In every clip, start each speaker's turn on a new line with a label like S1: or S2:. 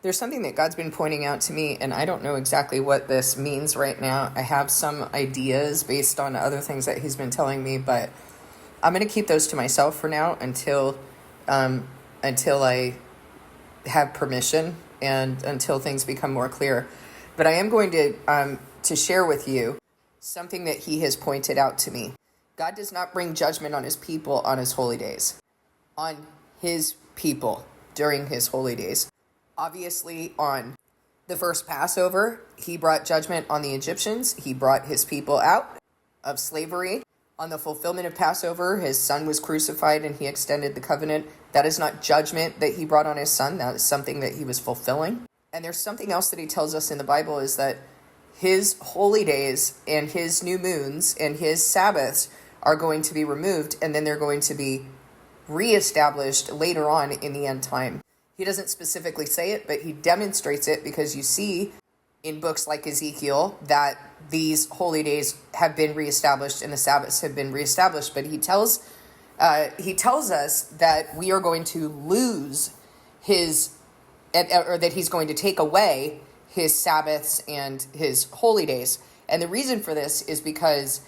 S1: There's something that God's been pointing out to me, and I don't know exactly what this means right now. I have some ideas based on other things that he's been telling me, but I'm going to keep those to myself for now until I have permission and until things become more clear. But I am going to share with you something that he has pointed out to me. God does not bring judgment on his people on his holy days, on his people during his holy days. Obviously, on the first Passover, he brought judgment on the Egyptians. He brought his people out of slavery. On the fulfillment of Passover, his son was crucified and he extended the covenant. That is not judgment that he brought on his son. That is something that he was fulfilling. And there's something else that he tells us in the Bible is that his holy days and his new moons and his Sabbaths are going to be removed, and then they're going to be reestablished later on in the end time. He doesn't specifically say it, but he demonstrates it because you see in books like Ezekiel that these holy days have been reestablished and the Sabbaths have been reestablished. But he tells us that we are going to lose his, or that he's going to take away his Sabbaths and his holy days. And the reason for this is because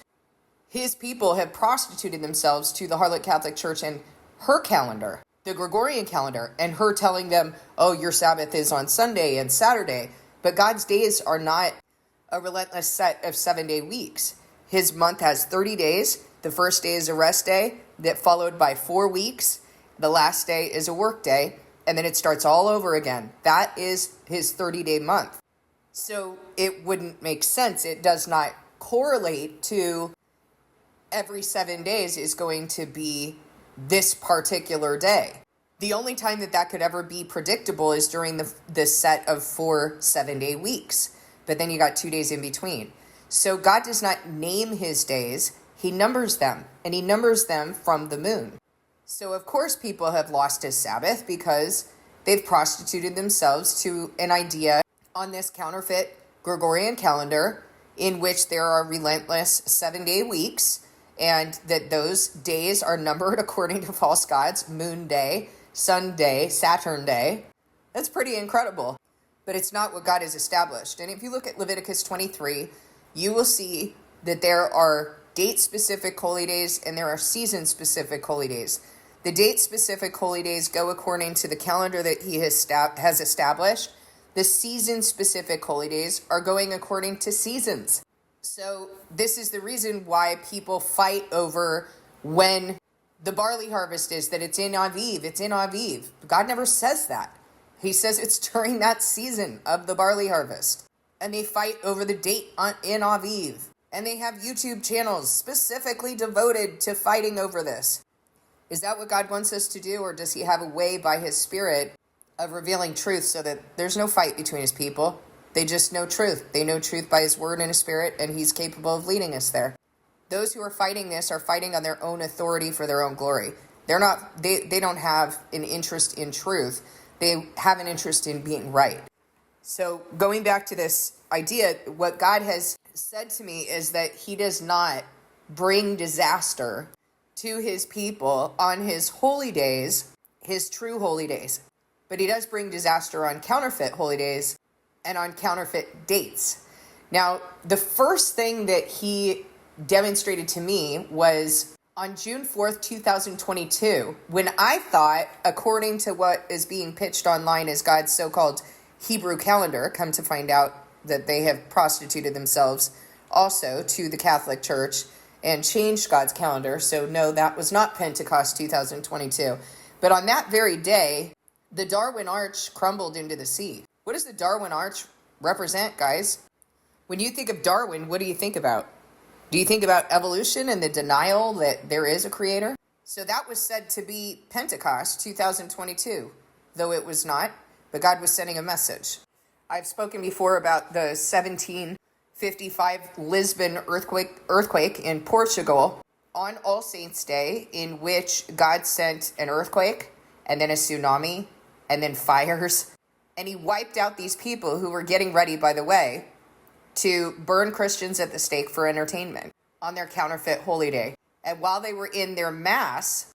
S1: his people have prostituted themselves to the Harlot Catholic Church and her calendar, the Gregorian calendar, and her telling them, oh, your Sabbath is on Sunday and Saturday. But God's days are not a relentless set of 7-day weeks. His month has 30 days. The first day is a rest day, that followed by 4 weeks. The last day is a work day, and then it starts all over again. That is his 30-day month. So it wouldn't make sense. It does not correlate to every 7 days is going to be this particular day. The only time that could ever be predictable is during the set of 4 7-day weeks. But then you got 2 days in between. So God does not name his days. He numbers them, and he numbers them from the moon. So of course people have lost his Sabbath because they've prostituted themselves to an idea on this counterfeit Gregorian calendar in which there are relentless 7-day weeks, and that those days are numbered according to false gods: moon day, sun day, Saturn day. That's pretty incredible. But it's not what God has established. And if you look at Leviticus 23, you will see that there are date-specific holy days and there are season-specific holy days. The date-specific holy days go according to the calendar that he has established. The season-specific holy days are going according to seasons. So this is the reason why people fight over when the barley harvest is, that it's in Aviv. It's in Aviv. God never says that. He says it's during that season of the barley harvest. And they fight over the date in Aviv. And they have YouTube channels specifically devoted to fighting over this. Is that what God wants us to do? Or does he have a way by his Spirit of revealing truth so that there's no fight between his people? They just know truth. They know truth by his word and his Spirit, and he's capable of leading us there. Those who are fighting this are fighting on their own authority for their own glory. They don't have an interest in truth. They have an interest in being right. So going back to this idea, what God has said to me is that he does not bring disaster to his people on his holy days, his true holy days. But he does bring disaster on counterfeit holy days and on counterfeit dates. Now, the first thing that he demonstrated to me was on June 4th, 2022, when I thought, according to what is being pitched online as God's so-called Hebrew calendar, come to find out that they have prostituted themselves also to the Catholic Church and changed God's calendar. So no, that was not Pentecost 2022. But on that very day, the Darwin Arch crumbled into the sea. What does the Darwin Arch represent, guys? When you think of Darwin, what do you think about? Do you think about evolution and the denial that there is a creator? So that was said to be Pentecost 2022, though it was not, but God was sending a message. I've spoken before about the 1755 Lisbon earthquake in Portugal on All Saints' Day, in which God sent an earthquake and then a tsunami and then fires. And he wiped out these people who were getting ready, by the way, to burn Christians at the stake for entertainment on their counterfeit holy day. And while they were in their mass,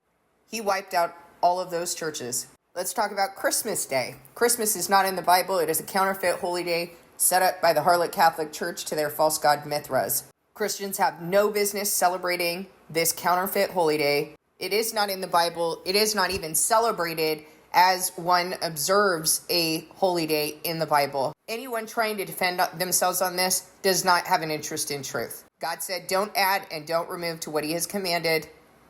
S1: he wiped out all of those churches. Let's talk about Christmas Day. Christmas is not in the Bible. It is a counterfeit holy day set up by the harlot Catholic Church to their false god Mithras. Christians have no business celebrating this counterfeit holy day. It is not in the Bible. It is not even celebrated as one observes a holy day in the Bible. Anyone trying to defend themselves on this does not have an interest in truth. God said, don't add and don't remove to what he has commanded.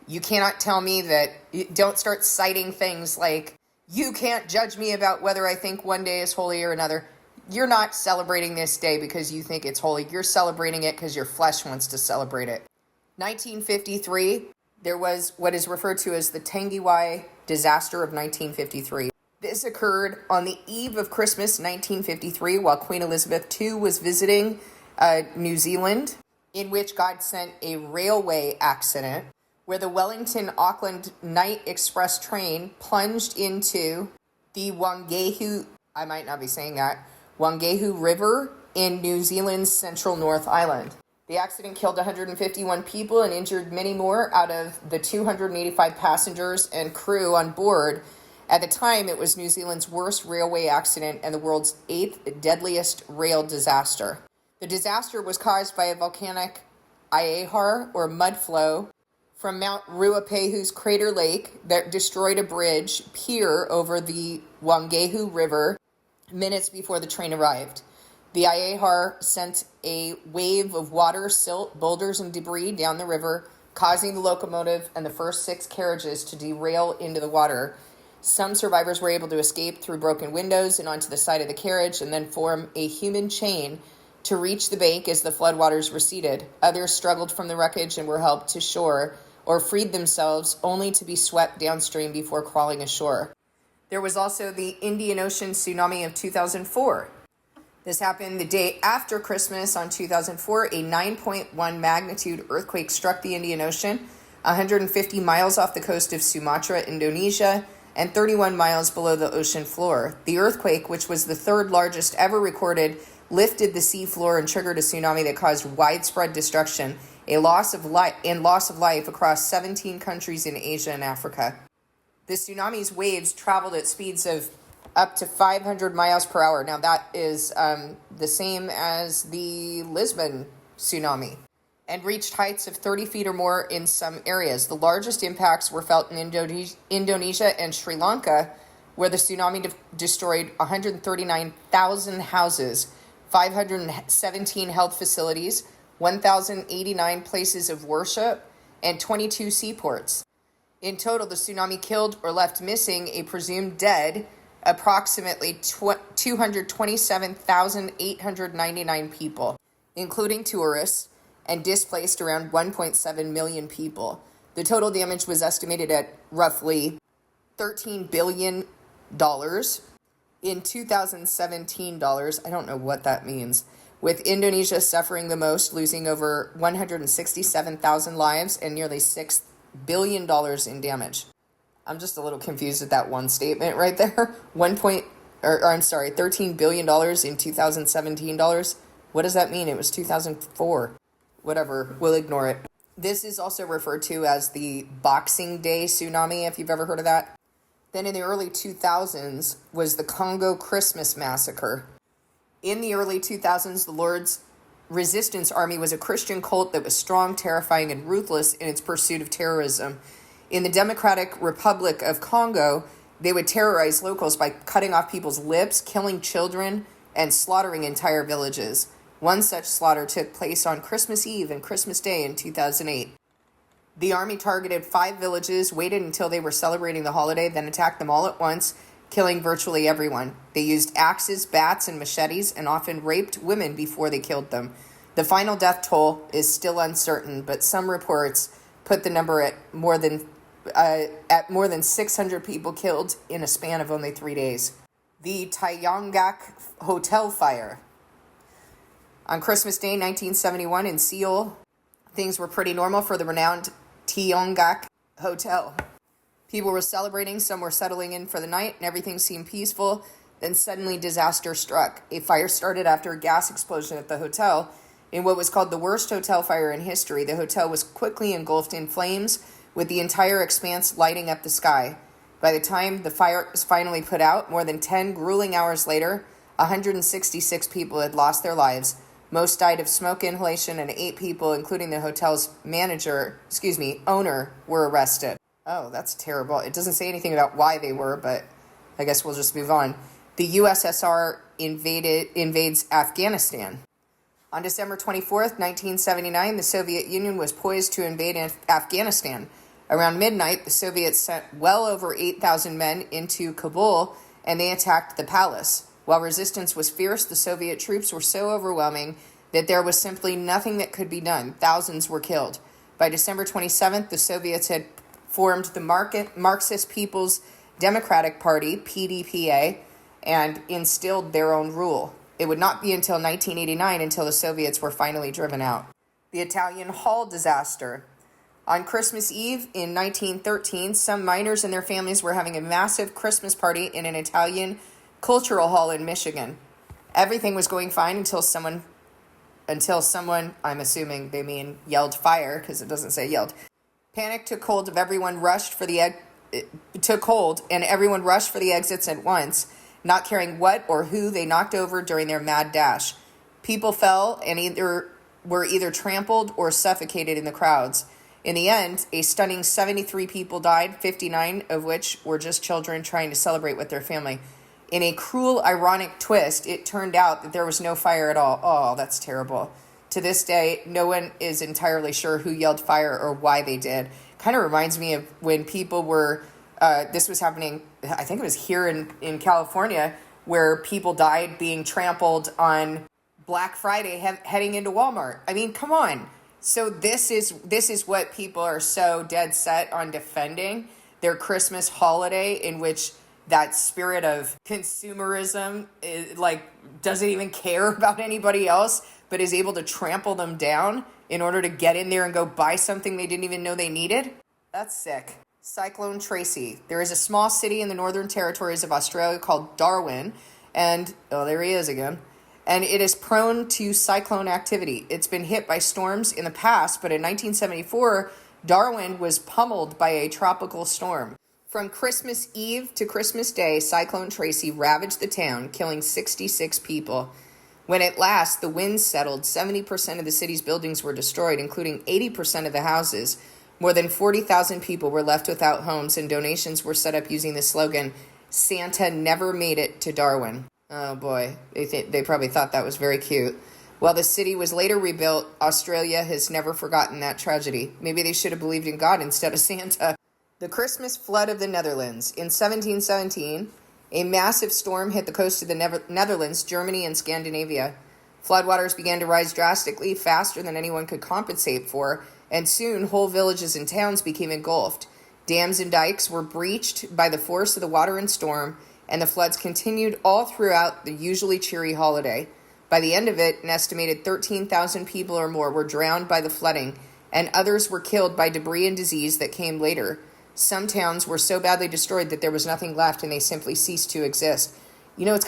S1: You cannot tell me that, don't start citing things like, you can't judge me about whether I think one day is holy or another. You're not celebrating this day because you think it's holy. You're celebrating it because your flesh wants to celebrate it. 1953, there was what is referred to as the Tangiwai disaster of 1953. This occurred on the eve of Christmas 1953 while Queen Elizabeth II was visiting New Zealand, in which God sent a railway accident where the Wellington-Auckland Night Express train plunged into the Wangehu, I might not be saying that, Wangehu River in New Zealand's central North Island. The accident killed 151 people and injured many more out of the 285 passengers and crew on board. At the time, it was New Zealand's worst railway accident and the world's 8th deadliest rail disaster. The disaster was caused by a volcanic Aehar, or mud flow, from Mount Ruapehu's Crater Lake that destroyed a bridge pier over the Wangehu River minutes before the train arrived. The Aehar sent a wave of water, silt, boulders, and debris down the river, causing the locomotive and the first 6 carriages to derail into the water. Some survivors were able to escape through broken windows and onto the side of the carriage and then form a human chain to reach the bank as the floodwaters receded. Others struggled from the wreckage and were helped to shore or freed themselves only to be swept downstream before crawling ashore. There was also the Indian Ocean tsunami of 2004. This happened the day after Christmas on 2004. A 9.1 magnitude earthquake struck the Indian Ocean, 150 miles off the coast of Sumatra, Indonesia, and 31 miles below the ocean floor. The earthquake, which was the third largest ever recorded, lifted the sea floor and triggered a tsunami that caused widespread destruction, a loss of life across 17 countries in Asia and Africa. The tsunami's waves traveled at speeds of up to 500 miles per hour. Now that is the same as the Lisbon tsunami, and reached heights of 30 feet or more in some areas. The largest impacts were felt in Indonesia and Sri Lanka, where the tsunami destroyed 139,000 houses, 517 health facilities, 1,089 places of worship, and 22 seaports. In total, the tsunami killed or left missing a presumed dead approximately 227,899 people, including tourists, and displaced around 1.7 million people. The total damage was estimated at roughly $13 billion. In 2017 dollars, I don't know what that means, with Indonesia suffering the most, losing over 167,000 lives and nearly $6 billion in damage. I'm just a little confused at that one statement right there. $13 billion in 2017 dollars. What does that mean? It was 2004. Whatever, we'll ignore it. This is also referred to as the Boxing Day tsunami, if you've ever heard of that. Then in the early 2000s was the Congo Christmas Massacre. In the early 2000s, the Lord's Resistance Army was a Christian cult that was strong, terrifying, and ruthless in its pursuit of terrorism. In the Democratic Republic of Congo, they would terrorize locals by cutting off people's lips, killing children, and slaughtering entire villages. One such slaughter took place on Christmas Eve and Christmas Day in 2008. The army targeted 5 villages, waited until they were celebrating the holiday, then attacked them all at once, killing virtually everyone. They used axes, bats, and machetes, and often raped women before they killed them. The final death toll is still uncertain, but some reports put the number at more than 600 people killed in a span of only 3 days. The Taeyongak Hotel Fire. On Christmas Day, 1971, in Seoul, things were pretty normal for the renowned Taeyongak Hotel. People were celebrating, some were settling in for the night, and everything seemed peaceful. Then suddenly disaster struck. A fire started after a gas explosion at the hotel. In what was called the worst hotel fire in history, the hotel was quickly engulfed in flames, with the entire expanse lighting up the sky. By the time the fire was finally put out, more than 10 grueling hours later, 166 people had lost their lives. Most died of smoke inhalation, and 8 people, including the hotel's owner, were arrested. Oh, that's terrible. It doesn't say anything about why they were, but I guess we'll just move on. The USSR invades Afghanistan. On December 24th, 1979, the Soviet Union was poised to invade Afghanistan. Around midnight, the Soviets sent well over 8,000 men into Kabul, and they attacked the palace. While resistance was fierce, the Soviet troops were so overwhelming that there was simply nothing that could be done. Thousands were killed. By December 27th, the Soviets had formed the Marxist People's Democratic Party, PDPA, and instilled their own rule. It would not be until 1989 until the Soviets were finally driven out. The Italian Hall disaster. On Christmas Eve in 1913, some miners and their families were having a massive Christmas party in an Italian cultural hall in Michigan. Everything was going fine until someone, I'm assuming they mean yelled fire, because it doesn't say yelled. Panic took hold, and everyone rushed for the exits at once, not caring what or who they knocked over during their mad dash. People fell and were either trampled or suffocated in the crowds. In the end, a stunning 73 people died, 59 of which were just children trying to celebrate with their family. In a cruel, ironic twist, it turned out that there was no fire at all. Oh, that's terrible. To this day, no one is entirely sure who yelled fire or why they did. Kind of reminds me of when people were, this was happening, I think it was here in California, where people died being trampled on Black Friday heading into Walmart. I mean, come on. So this is what people are so dead set on defending, their Christmas holiday, in which that spirit of consumerism doesn't even care about anybody else, but is able to trample them down in order to get in there and go buy something they didn't even know they needed. That's sick. Cyclone Tracy. There is a small city in the Northern Territories of Australia called Darwin, and there he is again. And it is prone to cyclone activity. It's been hit by storms in the past, but in 1974, Darwin was pummeled by a tropical storm. From Christmas Eve to Christmas Day, Cyclone Tracy ravaged the town, killing 66 people. When at last the winds settled, 70% of the city's buildings were destroyed, including 80% of the houses. More than 40,000 people were left without homes, and donations were set up using the slogan, "Santa never made it to Darwin." Oh boy, they probably thought that was very cute. While the city was later rebuilt, Australia has never forgotten that tragedy. Maybe they should have believed in God instead of Santa. The Christmas flood of the Netherlands. In 1717, a massive storm hit the coast of the Netherlands, Germany, and Scandinavia. Floodwaters began to rise drastically, faster than anyone could compensate for, and soon whole villages and towns became engulfed. Dams and dikes were breached by the force of the water and storm, and the floods continued all throughout the usually cheery holiday. By the end of it, an estimated 13,000 people or more were drowned by the flooding, and others were killed by debris and disease that came later. Some towns were so badly destroyed that there was nothing left and they simply ceased to exist. You know,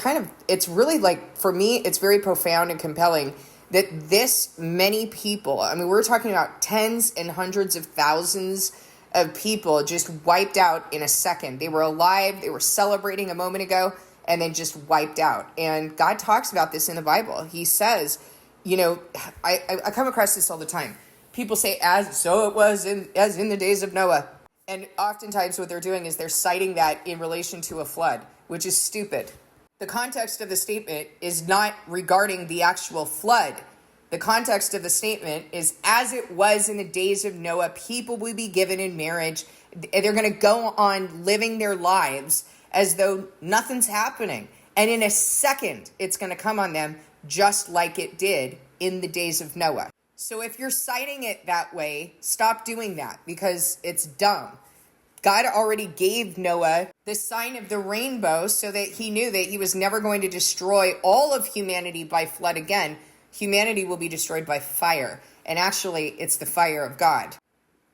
S1: it's really for me, it's very profound and compelling that this many people, I mean, we're talking about tens and hundreds of thousands of people just wiped out in a second. They were alive, they were celebrating a moment ago, and then just wiped out. And God talks about this in the Bible. He says, I come across this all the time. People say, as in the days of Noah. And oftentimes what they're doing is they're citing that in relation to a flood, which is stupid. The context of the statement is not regarding the actual flood. The context of the statement is, as it was in the days of Noah, people will be given in marriage. They're going to go on living their lives as though nothing's happening. And in a second, it's going to come on them just like it did in the days of Noah. So if you're citing it that way, stop doing that because it's dumb. God already gave Noah the sign of the rainbow so that he knew that he was never going to destroy all of humanity by flood again. Humanity will be destroyed by fire. And actually, it's the fire of God.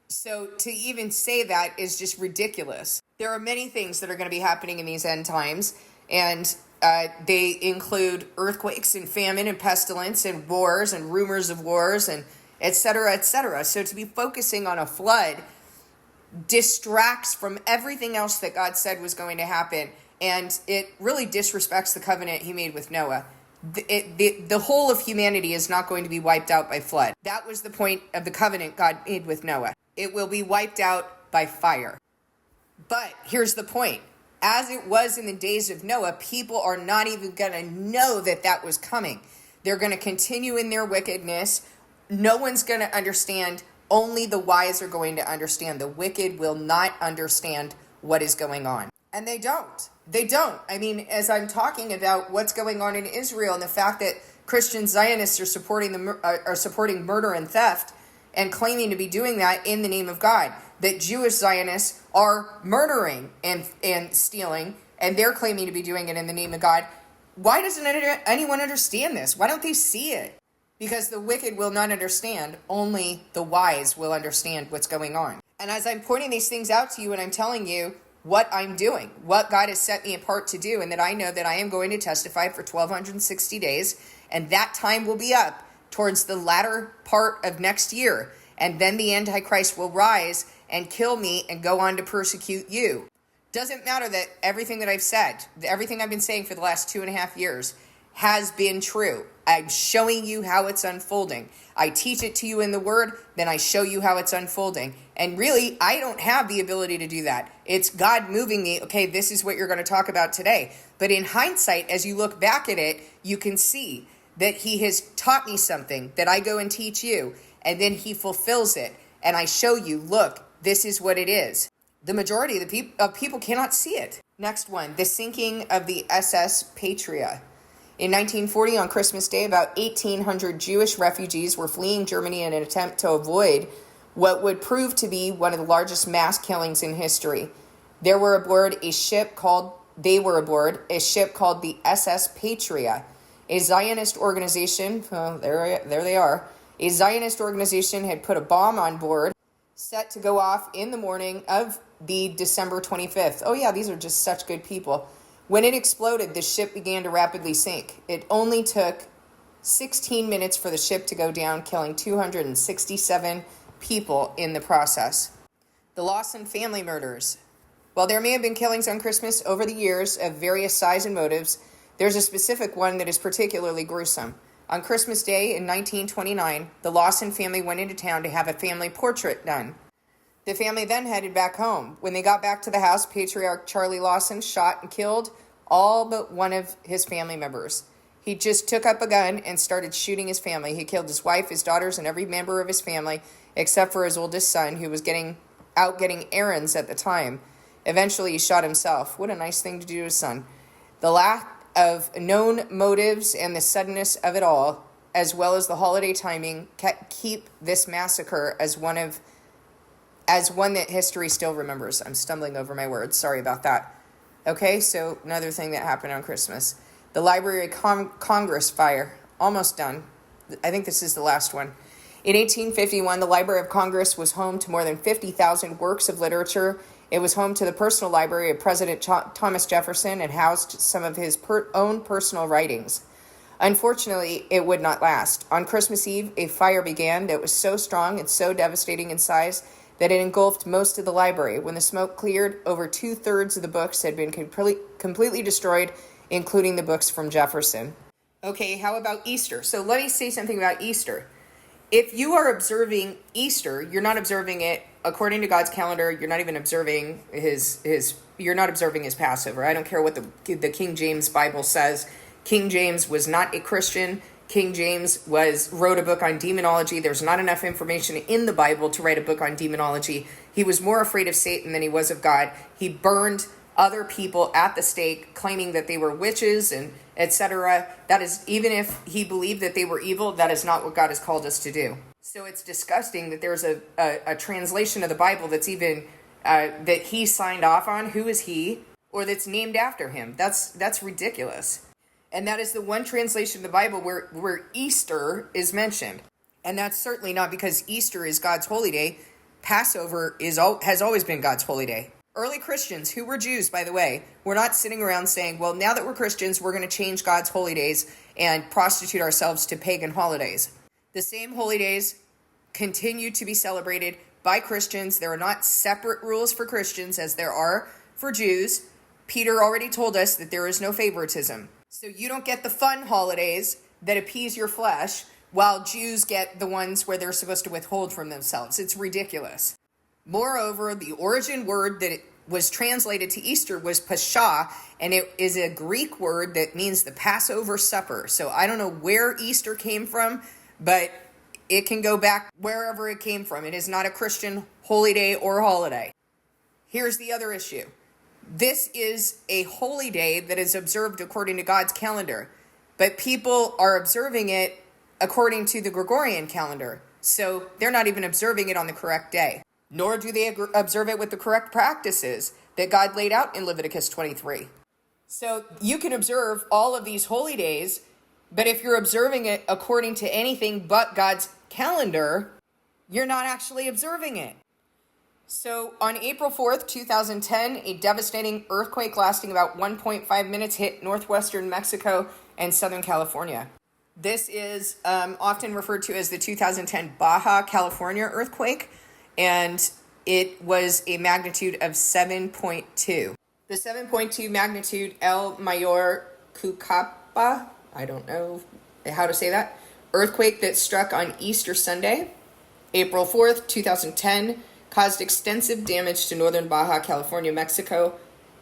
S1: So to even say that is just ridiculous. There are many things that are going to be happening in these end times, and they include earthquakes and famine and pestilence and wars and rumors of wars and et cetera, et cetera. So to be focusing on a flood distracts from everything else that God said was going to happen, and it really disrespects the covenant he made with Noah. The whole of humanity is not going to be wiped out by flood. That was the point of the covenant God made with Noah. It will be wiped out by fire. But here's the point. As it was in the days of Noah, people are not even going to know that that was coming. They're going to continue in their wickedness. No one's going to understand. Only the wise are going to understand. The wicked will not understand what is going on. And they don't. They don't. I mean, as I'm talking about what's going on in Israel and the fact that Christian Zionists are supporting murder and theft and claiming to be doing that in the name of God, that Jewish Zionists are murdering and stealing, and they're claiming to be doing it in the name of God. Why doesn't anyone understand this? Why don't they see it? Because the wicked will not understand. Only the wise will understand what's going on. And as I'm pointing these things out to you and I'm telling you what I'm doing, what God has set me apart to do, and that I know that I am going to testify for 1,260 days, and that time will be up towards the latter part of next year. And then the Antichrist will rise and kill me and go on to persecute you. Doesn't matter that everything that I've said, everything I've been saying for the last 2.5 years has been true. I'm showing you how it's unfolding. I teach it to you in the Word, then I show you how it's unfolding. And really, I don't have the ability to do that. It's God moving me, okay, this is what you're going to talk about today. But in hindsight, as you look back at it, you can see that he has taught me something that I go and teach you, and then he fulfills it. And I show you, look, this is what it is. The majority of people cannot see it. Next one, the sinking of the SS Patria. In 1940, on Christmas Day, about 1,800 Jewish refugees were fleeing Germany in an attempt to avoid what would prove to be one of the largest mass killings in history. They were aboard a ship called the SS Patria, a Zionist organization. Oh, there they are. A Zionist organization had put a bomb on board, set to go off in the morning of the December 25th. Oh yeah, these are just such good people. When it exploded, the ship began to rapidly sink. It only took 16 minutes for the ship to go down, killing 267 people in the process. The Lawson family murders. While there may have been killings on Christmas over the years of various size and motives, there's a specific one that is particularly gruesome. On Christmas Day in 1929, the Lawson family went into town to have a family portrait done. The family then headed back home. When they got back to the house, Patriarch Charlie Lawson shot and killed all but one of his family members. He just took up a gun and started shooting his family. He killed his wife, his daughters, and every member of his family, except for his oldest son, who was getting errands at the time. Eventually, he shot himself. What a nice thing to do to his son. The lack of known motives and the suddenness of it all, as well as the holiday timing, keep this massacre as one that history still remembers. I'm stumbling over my words. Sorry about that. Okay, so another thing that happened on Christmas. The Library of Congress fire. Almost done. I think this is the last one. In 1851, the Library of Congress was home to more than 50,000 works of literature. It was home to the personal library of President Thomas Jefferson and housed some of his own personal writings. Unfortunately, it would not last. On Christmas Eve, a fire began that was so strong and so devastating in size that it engulfed most of the library. When the smoke cleared, over 2/3 of the books had been completely destroyed, including the books from Jefferson. Okay, how about Easter? So let me say something about Easter. If you are observing Easter, you're not observing it according to God's calendar. You're not even observing you're not observing his Passover. I don't care what the King James Bible says. King James was not a Christian. King James wrote a book on demonology. There's not enough information in the Bible to write a book on demonology. He was more afraid of Satan than he was of God. He burned other people at the stake, claiming that they were witches and etc. That is, even if he believed that they were evil, that is not what God has called us to do. So it's disgusting that there's a translation of the Bible that's even that he signed off on. Who is he? Or that's named after him. That's ridiculous. And that is the one translation of the Bible where Easter is mentioned. And that's certainly not because Easter is God's holy day. Passover has always been God's holy day. Early Christians, who were Jews, by the way, were not sitting around saying, well, now that we're Christians, we're going to change God's holy days and prostitute ourselves to pagan holidays. The same holy days continue to be celebrated by Christians. There are not separate rules for Christians as there are for Jews. Peter already told us that there is no favoritism. So you don't get the fun holidays that appease your flesh, while Jews get the ones where they're supposed to withhold from themselves. It's ridiculous. Moreover, the origin word that it was translated to Easter was Pascha, and it is a Greek word that means the Passover supper. So I don't know where Easter came from, but it can go back wherever it came from. It is not a Christian holy day or holiday. Here's the other issue. This is a holy day that is observed according to God's calendar, but people are observing it according to the Gregorian calendar. So they're not even observing it on the correct day, nor do they observe it with the correct practices that God laid out in Leviticus 23. So you can observe all of these holy days, but if you're observing it according to anything but God's calendar, you're not actually observing it. So on April 4th, 2010, a devastating earthquake lasting about 1.5 minutes hit northwestern Mexico and Southern California. This is often referred to as the 2010 Baja California earthquake, and it was a magnitude of 7.2. The 7.2 magnitude El Mayor Cucapa, I don't know how to say that, earthquake that struck on Easter Sunday, April 4th, 2010, caused extensive damage to northern Baja California, Mexico,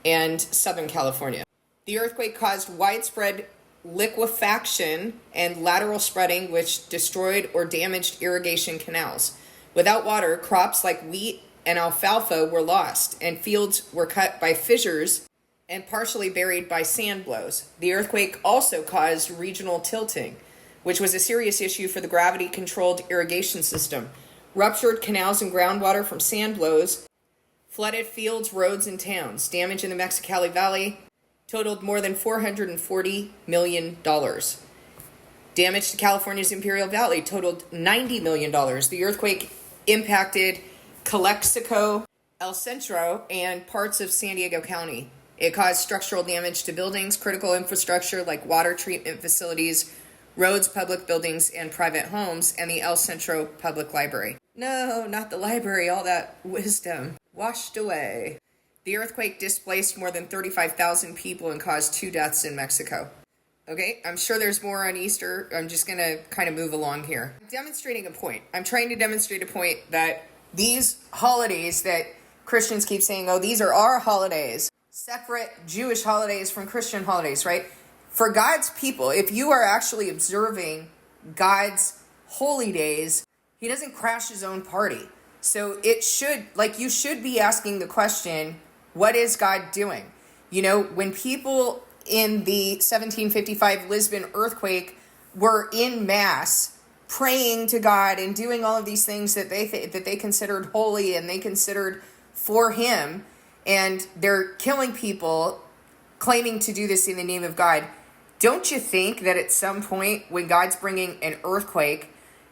S1: and Southern California. The earthquake caused widespread liquefaction and lateral spreading, which destroyed or damaged irrigation canals. Without water, crops like wheat and alfalfa were lost, and fields were cut by fissures and partially buried by sand blows. The earthquake also caused regional tilting, which was a serious issue for the gravity-controlled irrigation system. Ruptured canals and groundwater from sand blows, flooded fields, roads, and towns. Damage in the Mexicali Valley totaled more than $440 million. Damage to California's Imperial Valley totaled $90 million. The earthquake impacted Calexico, El Centro, and parts of San Diego County. It caused structural damage to buildings, critical infrastructure like water treatment facilities, roads, public buildings, and private homes, and the El Centro Public Library. No, not the library, all that wisdom washed away. The earthquake displaced more than 35,000 people and caused 2 deaths in Mexico. Okay, I'm sure there's more on Easter. I'm just going to kind of move along here. I'm demonstrating a point. I'm trying to demonstrate a point that these holidays that Christians keep saying, oh, these are our holidays, separate Jewish holidays from Christian holidays, right? For God's people, if you are actually observing God's holy days, he doesn't crash his own party. So you should be asking the question, what is God doing? You know, when people in the 1755 Lisbon earthquake were in mass praying to God and doing all of these things that they considered holy and they considered for him, and they're killing people claiming to do this in the name of God. Don't you think that at some point when God's bringing an earthquake,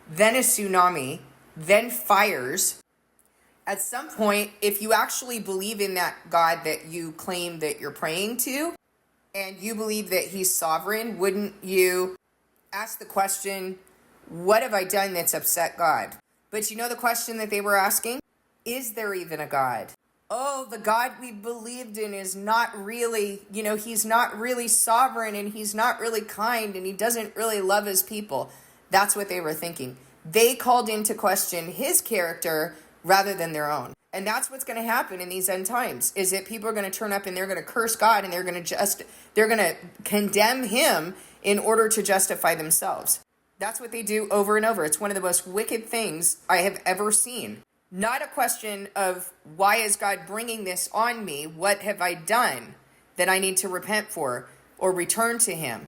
S1: then a tsunami, then fires, at some point, if you actually believe in that God that you claim that you're praying to, and you believe that he's sovereign, wouldn't you ask the question, what have I done that's upset God? But you know the question that they were asking? Is there even a God? Oh, the God we believed in is not really, he's not really sovereign, and he's not really kind, and he doesn't really love his people. That's what they were thinking. They called into question his character rather than their own. And that's what's going to happen in these end times, is that people are going to turn up and they're going to curse God, and they're going to condemn him in order to justify themselves. That's what they do over and over. It's one of the most wicked things I have ever seen. Not a question of, why is God bringing this on me? What have I done that I need to repent for or return to him?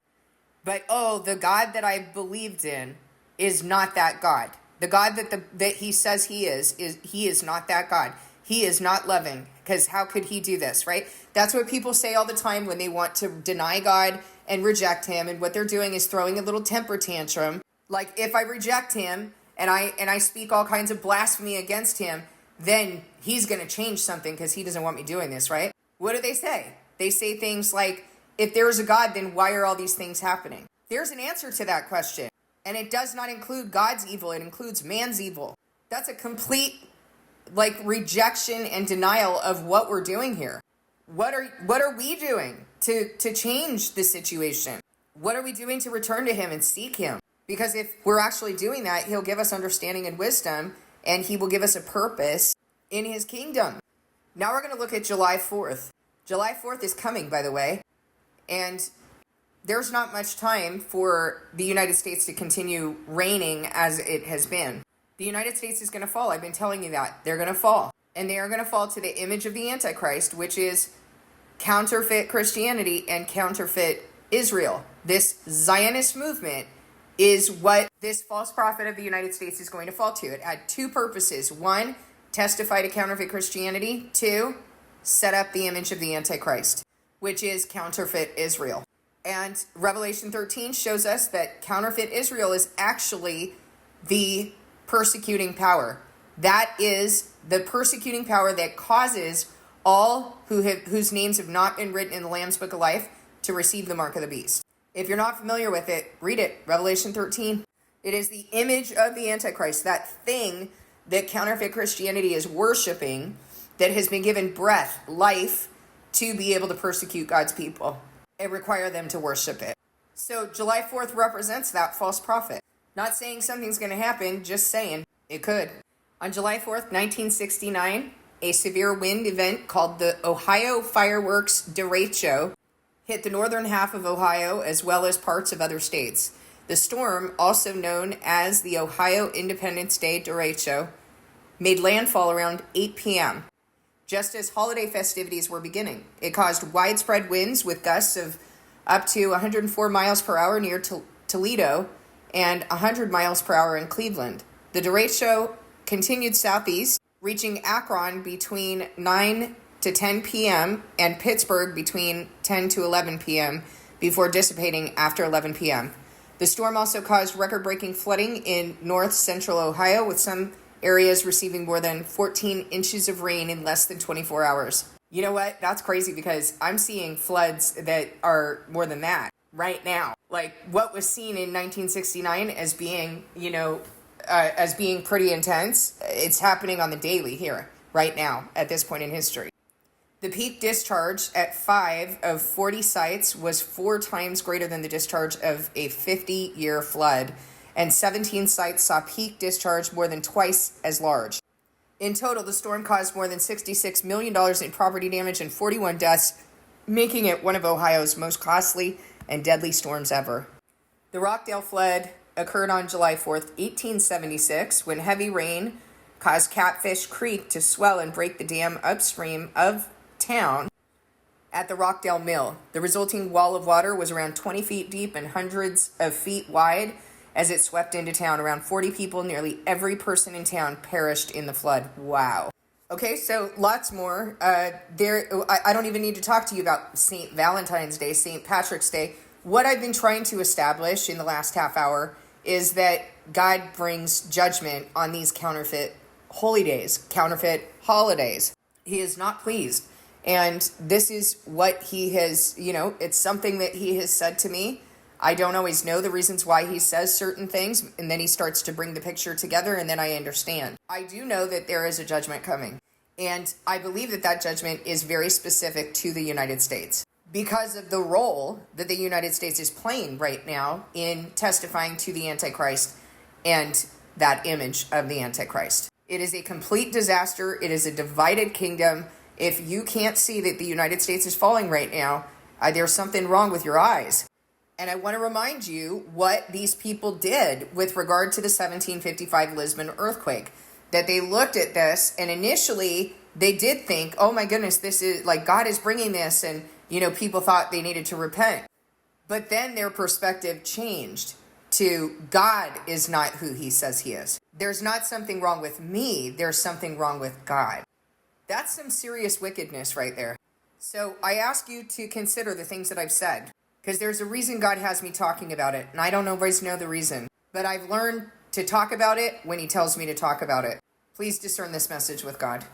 S1: But, the God that I believed in is not that God. The God that he says he is not that God. He is not loving, because how could he do this, right? That's what people say all the time when they want to deny God and reject him. And what they're doing is throwing a little temper tantrum. Like, if I reject him, and I speak all kinds of blasphemy against him, then he's going to change something because he doesn't want me doing this, right? What do they say? They say things like, if there is a God, then why are all these things happening? There's an answer to that question. And it does not include God's evil. It includes man's evil. That's a complete like rejection and denial of what we're doing here. What are we doing to change the situation? What are we doing to return to him and seek him? Because if we're actually doing that, he'll give us understanding and wisdom, and he will give us a purpose in his kingdom. Now we're going to look at July 4th. July 4th is coming, by the way, and there's not much time for the United States to continue reigning as it has been. The United States is going to fall. I've been telling you that. They're going to fall. And they are going to fall to the image of the Antichrist, which is counterfeit Christianity and counterfeit Israel. This Zionist movement is what this false prophet of the United States is going to fall to. It had two purposes. One, testify to counterfeit Christianity. Two, set up the image of the Antichrist, which is counterfeit Israel. And Revelation 13 shows us that counterfeit Israel is actually the persecuting power. That is the persecuting power that causes all whose names have not been written in the Lamb's Book of Life to receive the mark of the beast. If you're not familiar with it, read it, Revelation 13. It is the image of the Antichrist, that thing that counterfeit Christianity is worshiping, that has been given breath, life, to be able to persecute God's people and require them to worship it. So July 4th represents that false prophet. Not saying something's going to happen, just saying it could. On July 4th, 1969, a severe wind event called the Ohio Fireworks Derecho hit the northern half of Ohio as well as parts of other states. The storm, also known as the Ohio Independence Day Derecho, made landfall around 8 p.m., just as holiday festivities were beginning. It caused widespread winds with gusts of up to 104 miles per hour near Toledo and 100 miles per hour in Cleveland. The derecho continued southeast, reaching Akron between 9 to 10 p.m. and Pittsburgh between 10 to 11 p.m. before dissipating after 11 p.m. The storm also caused record-breaking flooding in north central Ohio, with some areas receiving more than 14 inches of rain in less than 24 hours. You know what? That's crazy, because I'm seeing floods that are more than that right now. Like what was seen in 1969 as being, as being pretty intense, it's happening on the daily here, right now, at this point in history. The peak discharge at 5 of 40 sites was 4 times greater than the discharge of a 50-year flood, and 17 sites saw peak discharge more than twice as large. In total, the storm caused more than $66 million in property damage and 41 deaths, making it one of Ohio's most costly and deadly storms ever. The Rockdale flood occurred on July 4th, 1876, when heavy rain caused Catfish Creek to swell and break the dam upstream of town at the Rockdale Mill. The resulting wall of water was around 20 feet deep and hundreds of feet wide as it swept into town. Around 40 people, nearly every person in town, perished in the flood. Wow. Okay, so lots more. I don't even need to talk to you about St. Valentine's Day, St. Patrick's Day. What I've been trying to establish in the last half hour is that God brings judgment on these counterfeit holy days, counterfeit holidays. He is not pleased. And this is what he has, it's something that he has said to me. I don't always know the reasons why he says certain things, and then he starts to bring the picture together, and then I understand. I do know that there is a judgment coming, and I believe that judgment is very specific to the United States because of the role that the United States is playing right now in testifying to the Antichrist and that image of the Antichrist. It is a complete disaster. It is a divided kingdom. If you can't see that the United States is falling right now, there's something wrong with your eyes. And I want to remind you what these people did with regard to the 1755 Lisbon earthquake. That they looked at this, and initially they did think, oh my goodness, this is like God is bringing this, and people thought they needed to repent. But then their perspective changed to God is not who he says he is. There's not something wrong with me, there's something wrong with God. That's some serious wickedness right there. So I ask you to consider the things that I've said, because there's a reason God has me talking about it, and I don't always know the reason, but I've learned to talk about it when he tells me to talk about it. Please discern this message with God.